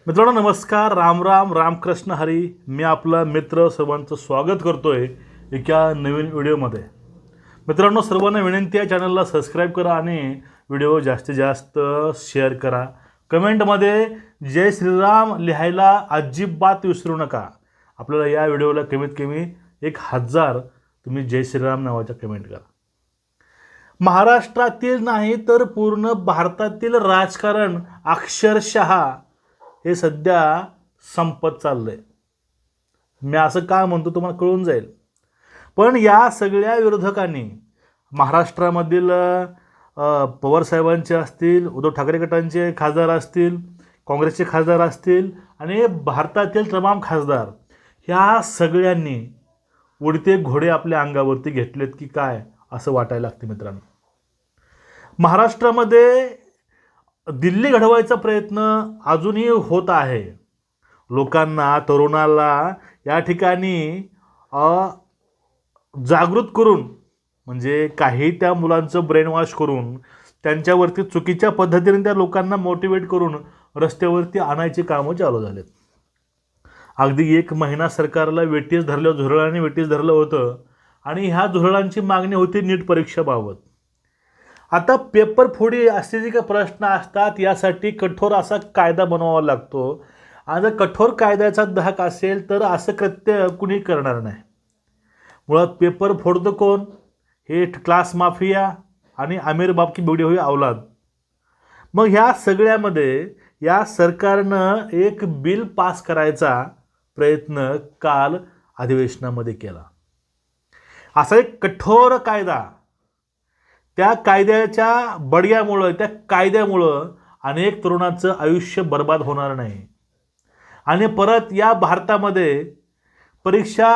मित्रांनो नमस्कार, राम राम, रामकृष्ण हरी. मी आपला मित्र सर्वांचं स्वागत करतोय एका नवीन व्हिडिओमध्ये. मित्रांनो सर्वांना विनंती आहे, चॅनलला सबस्क्राईब करा आणि व्हिडिओ जास्तीत जास्त शेअर करा. कमेंटमध्ये जय श्रीराम लिहायला अजिबात विसरू नका. आपल्याला या व्हिडिओला कमीत कमी 1000 तुम्ही जय श्रीराम नावाच्या कमेंट करा. महाराष्ट्रातील नाही तर पूर्ण भारतातील राजकारण अक्षरशः हे सध्या संपत चाललंय. मी असं का म्हणतो तुम्हाला कळून जाईल. पण या सगळ्या विरोधकांनी महाराष्ट्रामधील पवारसाहेबांचे असतील, उद्धव ठाकरे गटांचे खासदार असतील, काँग्रेसचे खासदार असतील आणि भारतातील तमाम खासदार ह्या सगळ्यांनी उडते घोडे आपल्या अंगावरती घेतलेत की काय असं वाटायला लागते मित्रांनो. महाराष्ट्रामध्ये दिल्ली घडवायचा प्रयत्न अजूनही होत आहे. लोकांना, तरुणाला या ठिकाणी जागृत करून, म्हणजे काही त्या मुलांचं ब्रेन वॉश करून त्यांच्यावरती चुकीच्या पद्धतीने त्या लोकांना मोटिवेट करून रस्त्यावरती आणायचे कामं चालू झालेत. अगदी 1 महिना सरकारला वेटीस धरलं, झुरळांनी वेटीस धरलं होतं आणि ह्या झुरळांची मागणी होती नीट परीक्षेबाबत. आता पेपर फोडी असे जे काही प्रश्न असतात यासाठी कठोर असा कायदा बनवावा लागतो. आणि जर कठोर कायद्याचा धाक असेल तर असं कृत्य कुणी करणार नाही. मुळात पेपर फोडतं कोण? हे क्लास माफिया आणि आमिर बाप की बेवडी हुई औलाद. मग ह्या सगळ्यामध्ये या सरकारनं एक बिल पास करायचा प्रयत्न काल अधिवेशनामध्ये केला. असा एक कठोर कायदा, त्या कायद्याच्या बडग्यामुळं, त्या कायद्यामुळं अनेक तरुणाचं आयुष्य बर्बाद होणार नाही. आणि परत या भारतामध्ये परीक्षा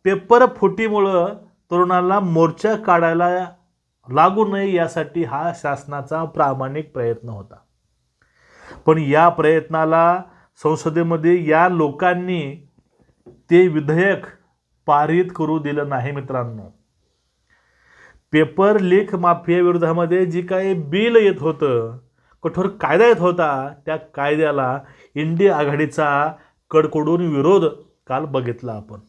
पेपर फुटीमुळं तरुणाला मोर्चा काढायला लागू नये यासाठी हा शासनाचा प्रामाणिक प्रयत्न होता. पण या प्रयत्नाला संसदेमध्ये या लोकांनी ते विधेयक पारित करू दिलं नाही मित्रांनो. पेपर लीक माफिया विरोधामध्ये जी काही बिल येत होतं, कठोर कायदा येत होता, त्या कायद्याला इंडिया आघाडीचा कडकडून विरोध काल बघितला आपण.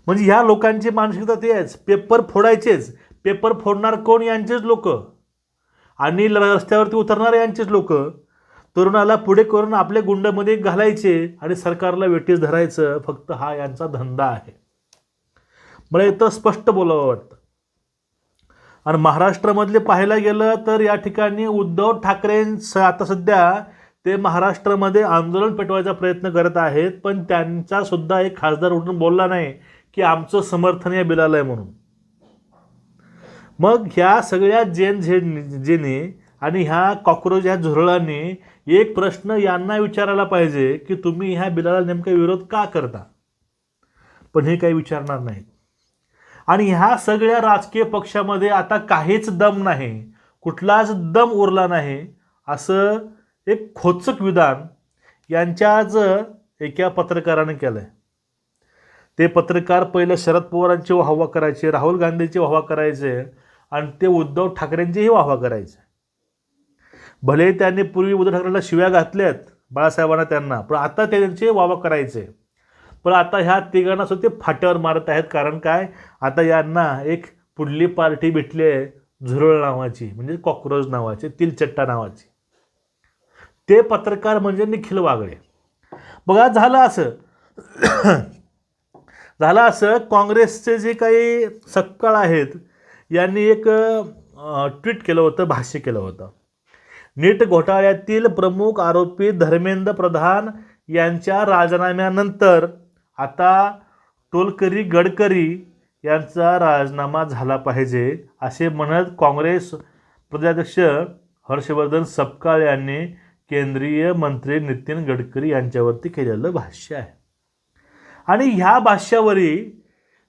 म्हणजे ह्या लोकांची मानसिकता तेच, पेपर फोडायचेच. पेपर फोडणार कोण? यांचेच लोक आणि रस्त्यावरती उतरणारे यांचेच लोक. तरुणाला पुढे करून आपल्या गुंडामध्ये घालायचे आणि सरकारला वेठीस धरायचं, फक्त हा यांचा धंदा आहे. मला इथं स्पष्ट बोलावं वाटतं. आणि महाराष्ट्रामधले पाहायला गेलं तर या ठिकाणी उद्धव ठाकरे आता सध्या ते महाराष्ट्रामध्ये आंदोलन पेटवायचा प्रयत्न करत आहेत. पण त्यांचा सुद्धा एक खासदार उठून बोलला नाही की आमचं समर्थन या बिलाला आहे म्हणून. मग ह्या सगळ्या जेने आणि ह्या कॉक्रोच, ह्या झुरळांनी एक प्रश्न यांना विचारायला पाहिजे की तुम्ही ह्या बिलाला नेमका विरोध का करता. पण हे काही विचारणार नाहीत. आणि ह्या सगळ्या राजकीय पक्षामध्ये आता काहीच दम नाही, कुठलाच दम उरला नाही, असं एक खोचक विधान यांच्याच एका पत्रकाराने केलं आहे. ते पत्रकार पहिलं शरद पवारांची वाहवा करायचे, राहुल गांधीची वाहवा करायचे आणि ते उद्धव ठाकरेंचीही वाहवा करायचे. भले त्यांनी पूर्वी उद्धव ठाकरेंना शिव्या घातल्यात, बाळासाहेबांना त्यांना, पण आता त्यांचे वाहवा करायचे. पण आता ह्या तिघांना सुद्धा ते फाट्यावर मारत आहेत. कारण काय? आता यांना एक पुढली पार्टी भेटली आहे, झुरळ नावाची, म्हणजे कॉक्रोच नावाची, तिलचट्टा नावाची. ते पत्रकार म्हणजे निखिल वागळे. बघा झालं असं काँग्रेसचे जे काही सक्काळ आहेत यांनी एक ट्विट केलं होतं, भाष्य केलं होतं. नीट घोटाळ्यातील प्रमुख आरोपी धर्मेंद्र प्रधान यांच्या राजीनाम्यानंतर आता टोलकरी गडकरी यांचा राजीनामा झाला पाहिजे असे म्हणत काँग्रेस प्रदेशाध्यक्ष हर्षवर्धन सपकाळ यांनी केंद्रीय मंत्री नितीन गडकरी यांच्यावरती केलेलं भाष्य आहे. आणि ह्या भाष्यावरील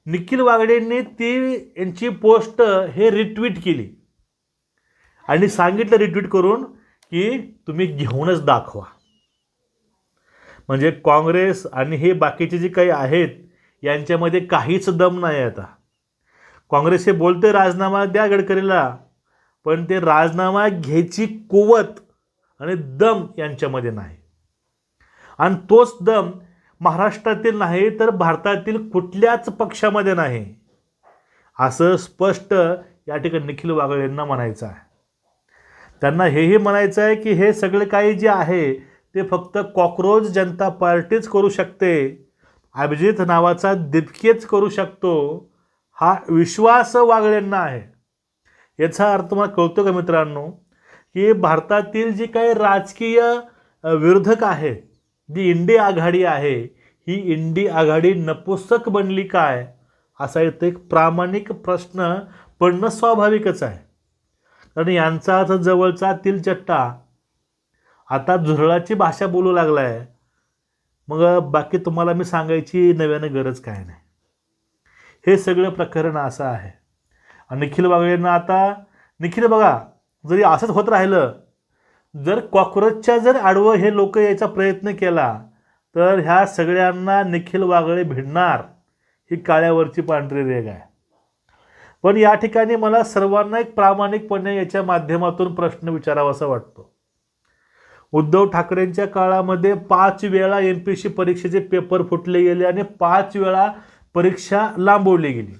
निखिल वागडेंनी ती यांची पोस्ट हे रिट्वीट केली आणि सांगितलं रिट्वीट करून की तुम्ही घेऊनच दाखवा. म्हणजे काँग्रेस आणि हे बाकीचे जे काही आहेत यांच्यामध्ये काहीच दम नाही. आता काँग्रेस हे बोलते राजीनामा द्या गडकरीला, पण ते राजीनामा घ्यायची कुवत आणि दम यांच्यामध्ये नाही. आणि तोच दम महाराष्ट्रातील नाही तर भारतातील कुठल्याच पक्षामध्ये नाही, असं स्पष्ट या ठिकाणी निखिल वागळे यांना म्हणायचं आहे. त्यांना हेही म्हणायचं आहे की हे सगळे काही जे आहे ते फक्त कॉक्रोच जनता पार्टीच करू शकते, अभिजित नावाचा दिपकेच करू शकतो, हा विश्वास वागळेंना आहे. याचा अर्थ मला कळतो का मित्रांनो, की भारतातील जी काही राजकीय विरोधक आहेत, जी इंडी आघाडी आहे, ही इंडी आघाडी नपुसक बनली काय, असा इथे एक प्रामाणिक प्रश्न पडणं स्वाभाविकच आहे. कारण यांचा जवळचा तिलचट्टा आता झुरळाची भाषा बोलू लागलाय, मग बाकी तुम्हाला मी सांगायची नव्यानं गरज काय नाही. हे सगळं प्रकरण असं आहे. आणि निखिल वागळेंना आता निखिल बघा, जरी असंच होत राहिलं, जर कॉक्रोचच्या जर आडवं हे लोक यायचा प्रयत्न केला तर ह्या सगळ्यांना निखिल वागळे भिडणार, ही काळ्यावरची पांढरी रेघ आहे. पण या ठिकाणी मला सर्वांना एक प्रामाणिकपणे याच्या माध्यमातून प्रश्न विचारावासा वाटतो. उद्धव ठाकरेंच्या काळामध्ये 5 वेळा MPSC परीक्षेचे पेपर फुटले गेले आणि 5 वेळा परीक्षा लांबवली गेली.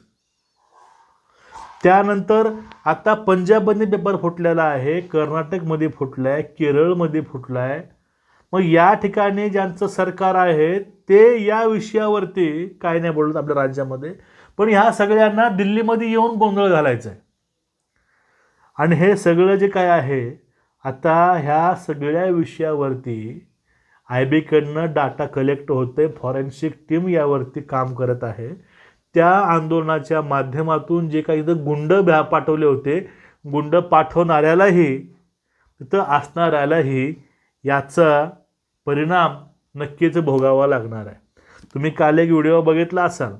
त्यानंतर आता पंजाबमध्ये पेपर फुटलेला आहे, कर्नाटकमध्ये फुटला आहे, केरळमध्ये फुटला आहे. मग या ठिकाणी ज्यांचं सरकार आहे ते या विषयावरती काय नाही बोलत आपल्या राज्यामध्ये, पण ह्या सगळ्यांना दिल्लीमध्ये येऊन गोंधळ घालायचा आहे. आणि हे सगळं जे काय आहे, आता ह्या सगळ्या विषयावरती IB डाटा कलेक्ट होते, फॉरेन्सिक टीम यावरती काम करत आहे. त्या आंदोलनाच्या माध्यमातून जे काही इथं गुंड पाठवले होते, गुंड पाठवणाऱ्यालाही तिथं असणाऱ्यालाही याचा परिणाम नक्कीच भोगावा लागणार आहे. तुम्ही काल एक व्हिडिओ बघितला असाल,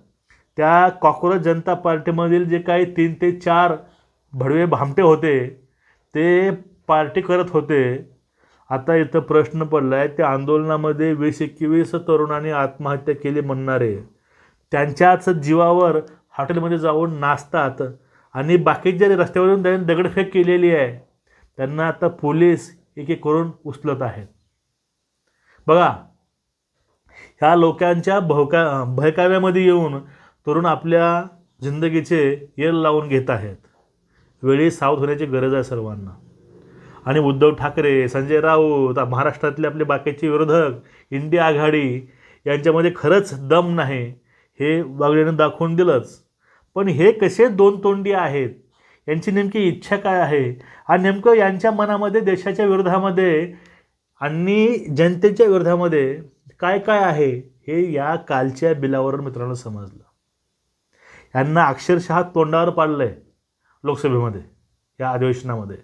त्या कॉक्रोच जनता पार्टीमधील जे काही 3 ते 4 भडवे भामटे होते ते पार्टी करत होते. आता इथं प्रश्न पडला आहे, त्या आंदोलनामध्ये 20-21 तरुणांनी आत्महत्या केली म्हणणारे त्यांच्याच जीवावर हॉटेलमध्ये जाऊन नाचतात आणि बाकीचे रस्त्यावरून त्यांनी दगडफेक केलेली आहे, त्यांना आता पोलीस एक एक करून उचलत आहेत. बघा, ह्या लोकांच्या बहकाव्यामध्ये येऊन तरुण आपल्या जिंदगीचे येल लावून घेत आहेत. वेळी सावध होण्याची गरज आहे सर्वांना. आणि उद्धव ठाकरे, संजय राऊत, महाराष्ट्रातले आपले बाकीचे विरोधक, इंडिया आघाडी यांच्यामध्ये खरंच दम नाही हे वागळेने दाखवून दिलंच. पण हे कसे दोन तोंडी आहेत, यांची नेमकी इच्छा काय आहे आणि नेमकं यांच्या मनामध्ये देशाच्या विरोधामध्ये आणि जनतेच्या विरोधामध्ये काय काय आहे हे या कालच्या बिलावरून मित्रांनो समजलं. यांना अक्षरशः तोंडावर पाडलं आहे लोकसभेमध्ये, या अधिवेशनामध्ये.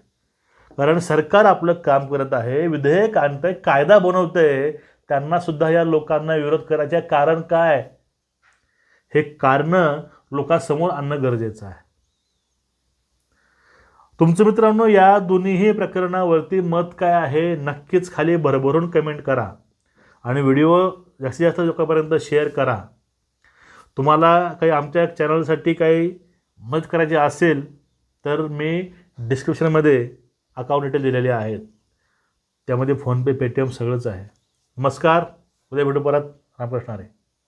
कारण सरकार आपलं काम करत आहे, विधेयक आणतंय, कायदा बनवतंय, त्यांनासुद्धा या लोकांना विरोध करायचे कारण काय, हे कारणं लोकांसमोर आणणं गरजेचं आहे. तुमचं मित्रांनो या दोन्हीही प्रकरणावरती मत काय आहे नक्कीच खाली भरभरून कमेंट करा आणि व्हिडिओ जास्तीत जास्त लोकांपर्यंत शेअर करा. तुम्हाला काही आमच्या चॅनलसाठी काही मदत करायची असेल तर मी डिस्क्रिप्शनमध्ये अकाउंट डिटेल दिलेले आहेत, त्यामध्ये फोनपे, पेटीएम सगळंच आहे. नमस्कार, उद्या भेटू परत. रामकृष्ण हरी.